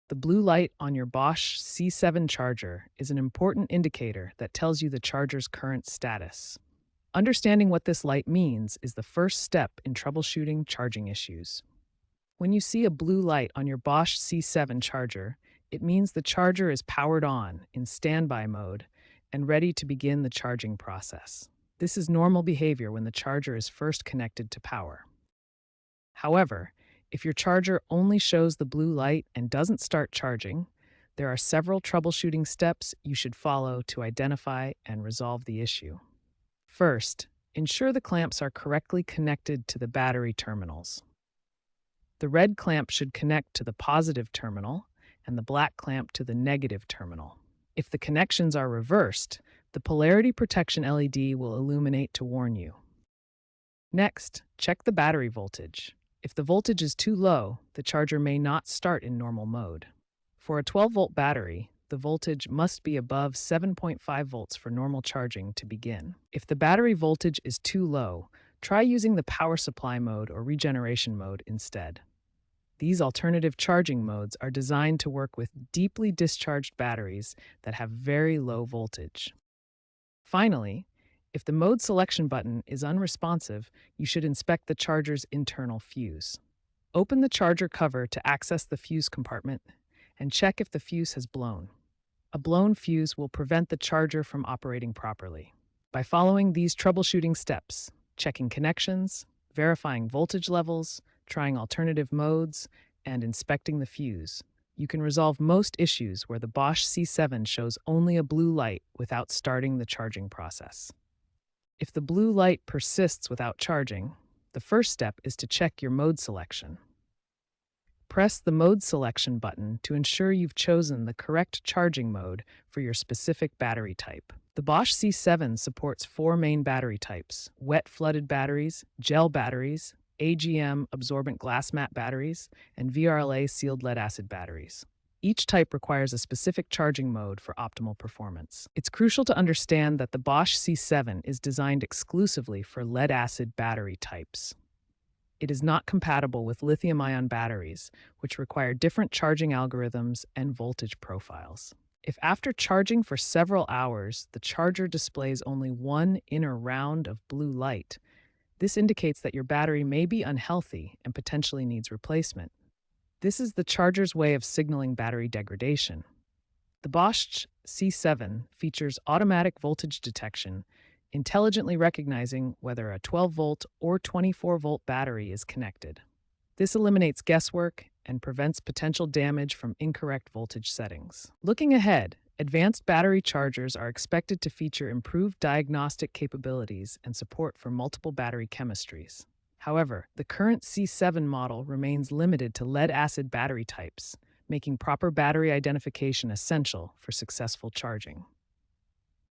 The blue light on your Bosch C7 charger is an important indicator that tells you the charger's current status. Understanding what this light means is the first step in troubleshooting charging issues. When you see a blue light on your Bosch C7 charger, it means the charger is powered on in standby mode and ready to begin the charging process. This is normal behavior when the charger is first connected to power. However, if your charger only shows the blue light and doesn't start charging, there are several troubleshooting steps you should follow to identify and resolve the issue. First, ensure the clamps are correctly connected to the battery terminals. The red clamp should connect to the positive terminal and the black clamp to the negative terminal. If the connections are reversed, the polarity protection LED will illuminate to warn you. Next, check the battery voltage. If the voltage is too low, the charger may not start in normal mode. For a 12-volt battery, the voltage must be above 7.5 volts for normal charging to begin. If the battery voltage is too low, try using the power supply mode or regeneration mode instead. These alternative charging modes are designed to work with deeply discharged batteries that have very low voltage. Finally, if the mode selection button is unresponsive, you should inspect the charger's internal fuse. Open the charger cover to access the fuse compartment and check if the fuse has blown. A blown fuse will prevent the charger from operating properly. By following these troubleshooting steps, checking connections, verifying voltage levels, trying alternative modes, and inspecting the fuse, you can resolve most issues where the Bosch C7 shows only a blue light without starting the charging process. If the blue light persists without charging, the first step is to check your mode selection. Press the mode selection button to ensure you've chosen the correct charging mode for your specific battery type. The Bosch C7 supports 4 main battery types: wet flooded batteries, gel batteries, AGM absorbent glass mat batteries, and VRLA sealed lead-acid batteries. Each type requires a specific charging mode for optimal performance. It's crucial to understand that the Bosch C7 is designed exclusively for lead-acid battery types. It is not compatible with lithium-ion batteries, which require different charging algorithms and voltage profiles. If after charging for several hours, the charger displays only one inner round of blue light, this indicates that your battery may be unhealthy and potentially needs replacement. This is the charger's way of signaling battery degradation. The Bosch C7 features automatic voltage detection, intelligently recognizing whether a 12-volt or 24-volt battery is connected. This eliminates guesswork and prevents potential damage from incorrect voltage settings. Looking ahead, advanced battery chargers are expected to feature improved diagnostic capabilities and support for multiple battery chemistries. However, the current C7 model remains limited to lead-acid battery types, making proper battery identification essential for successful charging.